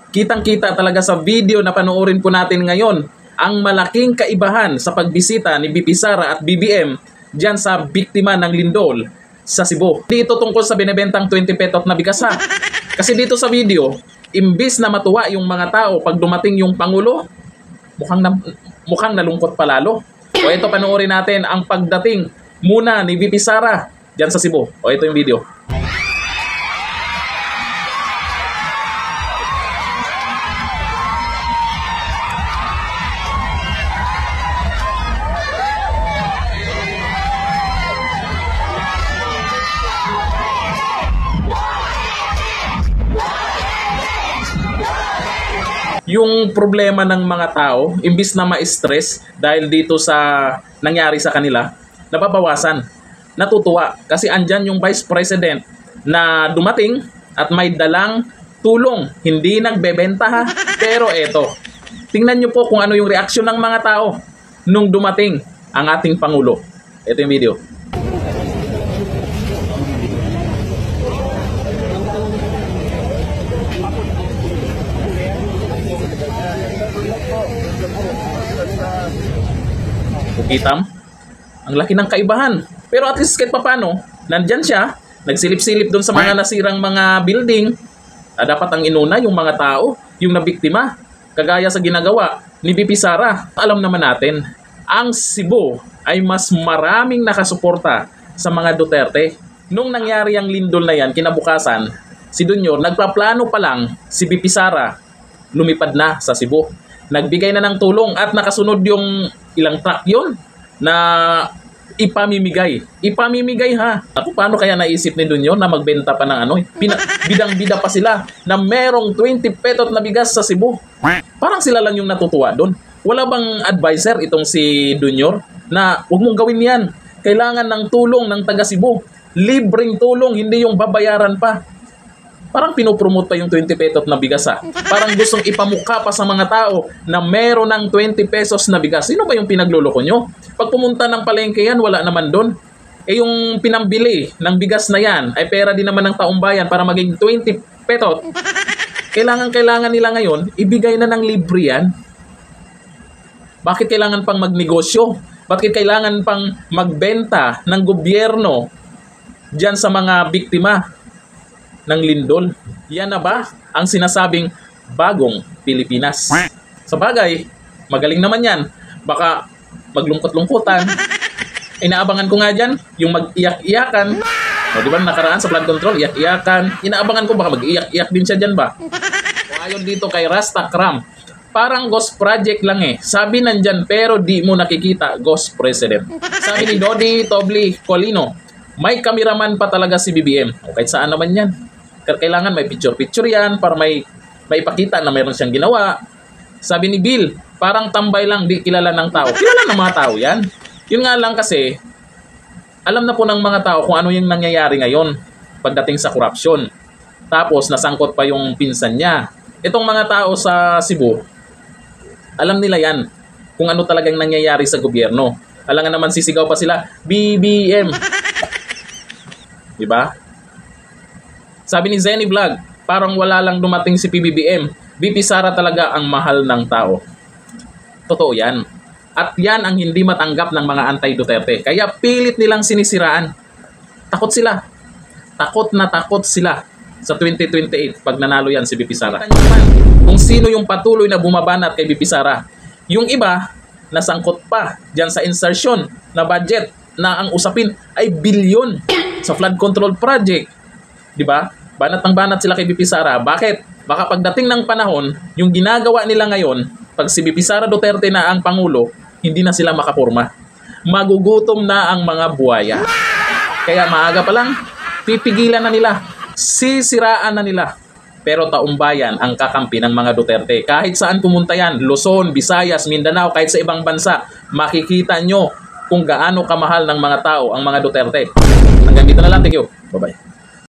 Kitang-kita talaga sa video na panoorin po natin ngayon ang malaking kaibahan sa pagbisita ni BP Sara at BBM dyan sa biktima ng lindol sa Cebu. Dito tungkol sa binebentang 20 petot na bigas ha. Kasi dito sa video, imbis na matuwa yung mga tao pag dumating yung Pangulo, mukhang nalungkot palalo. O ito, panoorin natin ang pagdating muna ni BP Sara dyan sa Cebu. O ito yung video. Yung problema ng mga tao, imbis na ma-stress dahil dito sa nangyari sa kanila, nababawasan. Natutuwa kasi andyan yung Vice President na dumating at may dalang tulong. Hindi nagbebenta ha. Pero eto, tingnan nyo po kung ano yung reaksyon ng mga tao nung dumating ang ating Pangulo. Ito yung video. Kitam, ang laki ng kaibahan. Pero at least kahit papano, nandyan siya, nagsilip-silip doon sa mga nasirang mga building. Dapat ang inuna yung mga tao, yung nabiktima, kagaya sa ginagawa ni BP Sara. Alam naman natin, ang Cebu ay mas maraming nakasuporta sa mga Duterte. Nung nangyari ang lindol na yan, kinabukasan, si Dunyor, nagpaplano pa lang si BP Sara, lumipad na sa Cebu. Nagbigay na ng tulong at nakasunod yung ilang truck yun na ipamimigay. Ipamimigay ha. Ako, paano kaya naisip ni Dunyor na magbenta pa ng ano? Bidang-bida pa sila na merong 20 petot na bigas sa Cebu. Parang sila lang yung natutuwa doon. Wala bang advisor itong si Dunyor na huwag mong gawin yan. Kailangan ng tulong ng taga Cebu. Libreng tulong, hindi yung babayaran pa. Parang pinopromote pa yung 20 petot na bigas ha. Parang gustong ipamukha pa sa mga tao na meron ng 20 pesos na bigas. Sino ba yung pinagluloko nyo? Pag pumunta ng palengke yan, wala naman doon. Eh yung pinambili ng bigas na yan ay pera din naman ng taong bayan para maging 20 petot. Kailangan nila ngayon, ibigay na ng libre yan. Bakit kailangan pang magnegosyo? Bakit kailangan pang magbenta ng gobyerno dyan sa mga biktima ng lindol? Yan na ba ang sinasabing bagong Pilipinas? Sa bagay, magaling naman yan. Baka maglungkot-lungkutan. Inaabangan ko nga dyan, yung mag-iyak-iyakan. O diba nakaraan sa flood control, iyak-iyakan. Inaabangan ko baka mag-iyak-iyak din siya dyan ba? O ayon dito kay Rasta Kram, parang ghost project lang eh. Sabi nandyan pero di mo nakikita, ghost president. Sabi ni Dodi Tobli Colino, may kameraman pa talaga si BBM. O kahit saan naman yan. Kailangan may picture-picture yan para may ipakita na mayroon siyang ginawa. Sabi ni Bill, parang tambay lang, di kilala ng tao. Kilala ng mga tao yan. Yun nga lang kasi, alam na po ng mga tao kung ano yung nangyayari ngayon pagdating sa korupsyon. Tapos nasangkot pa yung pinsan niya. Itong mga tao sa Cebu, alam nila yan kung ano talagang nangyayari sa gobyerno. Alam nga naman sisigaw pa sila, BBM. Diba? Sabi ni Zenny Vlog, parang wala lang dumating si PBBM. BP Sara talaga ang mahal ng tao. Totoo yan. At yan ang hindi matanggap ng mga anti-Duterte. Kaya pilit nilang sinisiraan. Takot sila. Takot na takot sila sa 2028 pag nanalo yan si BP Sara. Kung sino yung patuloy na bumabanat kay BP Sara. Yung iba, nasangkot pa dyan sa insertion na budget na ang usapin ay bilyon sa flood control project. Diba? Banat ng banat sila kay BP Sara. Bakit? Baka pagdating ng panahon, yung ginagawa nila ngayon, pag si BP Sara Duterte na ang Pangulo, hindi na sila makapurma. Magugutom na ang mga buhaya. Kaya maaga pa lang, pipigilan na nila. Sisiraan na nila. Pero taumbayan ang kakampi ng mga Duterte. Kahit saan pumunta yan, Luzon, Visayas, Mindanao, kahit sa ibang bansa, makikita nyo kung gaano kamahal ng mga tao ang mga Duterte. Hanggang dito na lang. Thank you. Bye-bye.